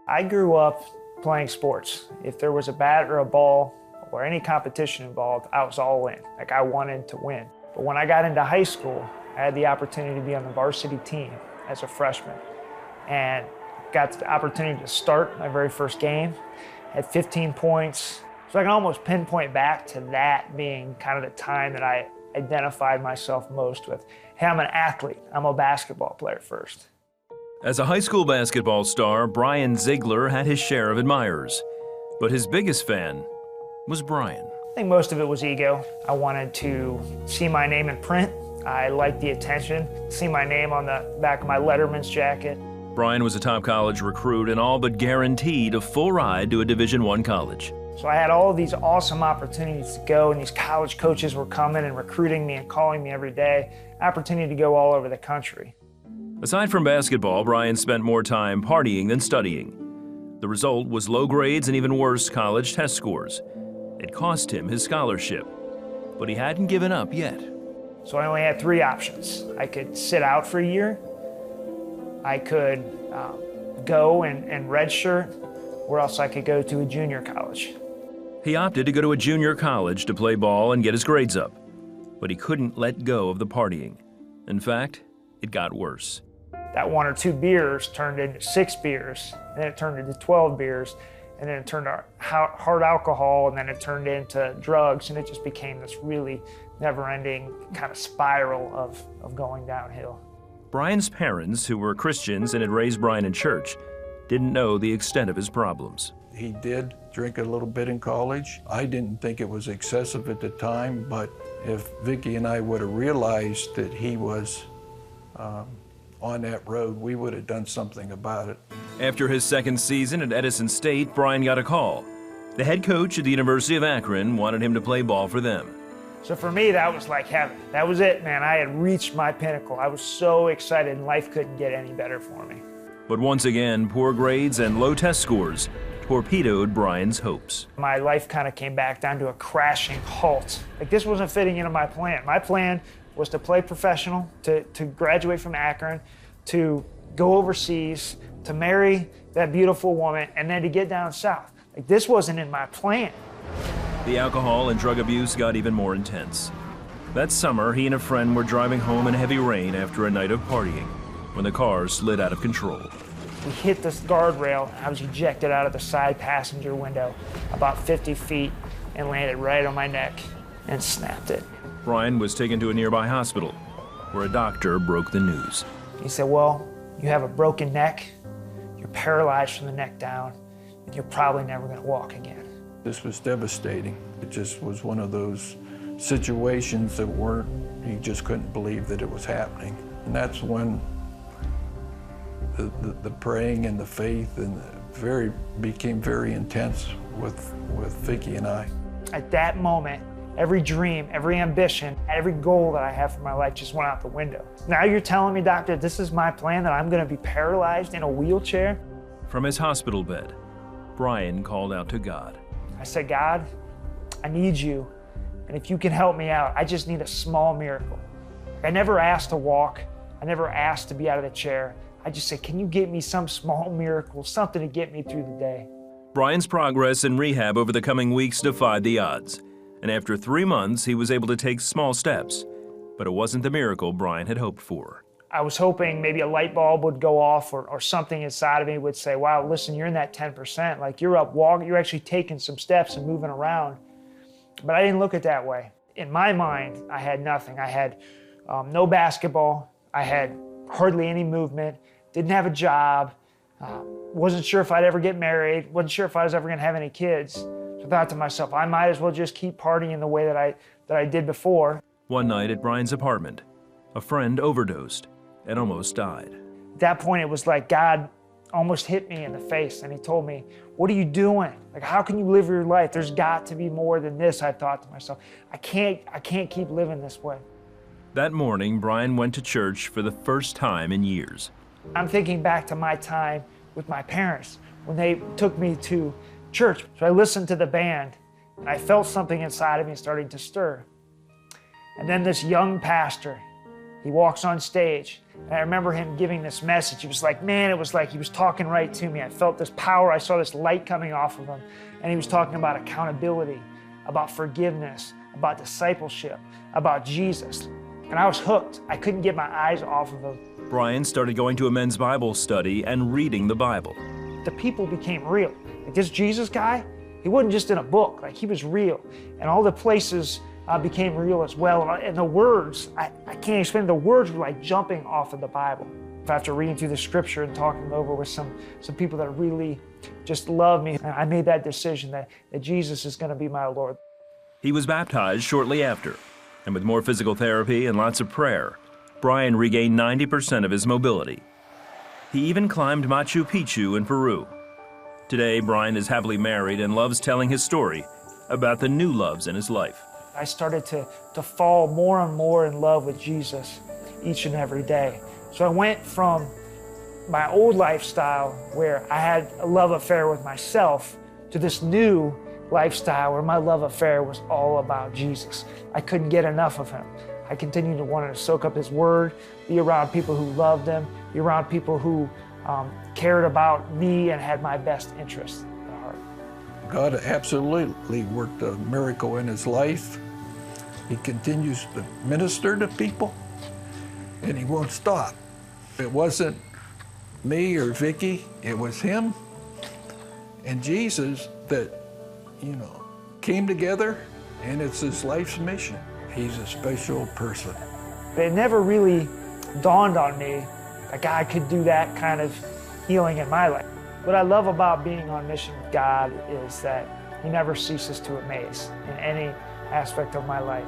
I grew up playing sports. If there was a bat or a ball or any competition involved, I was all in. Like, I wanted to win. But when I got into high school, I had the opportunity to be on the varsity team as a freshman and got the opportunity to start my very first game, had 15 points. So I can almost pinpoint back to that being kind of the time that I identified myself most with. Hey, I'm an athlete. I'm a basketball player first. As a high school basketball star, Brian Ziegler had his share of admirers. But his biggest fan was Brian. I think most of it was ego. I wanted to see my name in print. I liked the attention, see my name on the back of my Letterman's jacket. Brian was a top college recruit and all but guaranteed a full ride to a Division I college. So I had all of these awesome opportunities to go, and these college coaches were coming and recruiting me and calling me every day. Opportunity to go all over the country. Aside from basketball, Brian spent more time partying than studying. The result was low grades and even worse college test scores. It cost him his scholarship, but he hadn't given up yet. So I only had three options. I could sit out for a year, I could go and redshirt, or else I could go to a junior college. He opted to go to a junior college to play ball and get his grades up, but he couldn't let go of the partying. In fact, it got worse. That 1 or 2 beers turned into 6 beers, and then it turned into 12 beers, and then it turned to hard alcohol, and then it turned into drugs, and it just became this really never-ending kind of spiral of going downhill. Brian's parents, who were Christians and had raised Brian in church, didn't know the extent of his problems. He did drink a little bit in college. I didn't think it was excessive at the time, but if Vicki and I would have realized that he was on that road, we would have done something about it. After his second season at Edison State, Brian got a call. The head coach at the University of Akron wanted him to play ball for them. So for me, that was like heaven. That was it, man. I had reached my pinnacle. I was so excited, and life couldn't get any better for me. But once again, poor grades and low test scores torpedoed Brian's hopes. My life kind of came back down to a crashing halt. Like, this wasn't fitting into my plan. My plan was to play professional, to graduate from Akron, to go overseas, to marry that beautiful woman, and then to get down south. Like, this wasn't in my plan. The alcohol and drug abuse got even more intense. That summer, he and a friend were driving home in heavy rain after a night of partying when the car slid out of control. We hit this guardrail. I was ejected out of the side passenger window about 50 feet and landed right on my neck and snapped it. Brian was taken to a nearby hospital where a doctor broke the news. He said, well, you have a broken neck, you're paralyzed from the neck down, and you're probably never going to walk again. This was devastating. It just was one of those situations that you just couldn't believe that it was happening. And that's when the praying and the faith and became very intense with Vicki and I. At that moment, every dream, every ambition, every goal that I have for my life just went out the window. Now you're telling me, doctor, this is my plan, that I'm going to be paralyzed in a wheelchair? From his hospital bed, Brian called out to God. I said, God, I need you, and if you can help me out, I just need a small miracle. I never asked to walk. I never asked to be out of the chair. I just said, can you get me some small miracle, something to get me through the day? Brian's progress in rehab over the coming weeks defied the odds, and after 3 months, he was able to take small steps, but it wasn't the miracle Brian had hoped for. I was hoping maybe a light bulb would go off or something inside of me would say, wow, listen, you're in that 10%. Like, you're up walking, you're actually taking some steps and moving around. But I didn't look at it that way. In my mind, I had nothing. I had no basketball. I had hardly any movement, didn't have a job, wasn't sure if I'd ever get married, wasn't sure if I was ever going to have any kids. So I thought to myself, I might as well just keep partying the way that I did before. One night at Brian's apartment, a friend overdosed and almost died. At that point, it was like God almost hit me in the face, and he told me, what are you doing? Like, how can you live your life? There's got to be more than this, I thought to myself. I can't keep living this way. That morning, Brian went to church for the first time in years. I'm thinking back to my time with my parents when they took me to church. So I listened to the band, and I felt something inside of me starting to stir. And then this young pastor, he walks on stage, And I remember him giving this message. He was like, man, it was like he was talking right to me. I felt this power. I saw this light coming off of him. And he was talking about accountability, about forgiveness, about discipleship, about Jesus. And I was hooked. I couldn't get my eyes off of him. Brian started going to a men's Bible study and reading the Bible. The people became real. Like this Jesus guy, he wasn't just in a book, like he was real. And all the places became real as well. And the words, I can't explain, the words were like jumping off of the Bible. After reading through the scripture and talking over with some people that really just love me, I made that decision that Jesus is going to be my Lord. He was baptized shortly after, and with more physical therapy and lots of prayer, Brian regained 90% of his mobility. He even climbed Machu Picchu in Peru. Today, Brian is happily married and loves telling his story about the new loves in his life. I started to fall more and more in love with Jesus each and every day. So I went from my old lifestyle where I had a love affair with myself to this new lifestyle where my love affair was all about Jesus. I couldn't get enough of him. I continued to want to soak up his word, be around people who loved him, be around people who cared about me and had my best interests at heart. God absolutely worked a miracle in his life. He continues to minister to people, and he won't stop. It wasn't me or Vicky, it was him and Jesus that, came together, and it's his life's mission. He's a special person. It never really dawned on me that God could do that kind of healing in my life. What I love about being on mission with God is that he never ceases to amaze in any aspect of my life.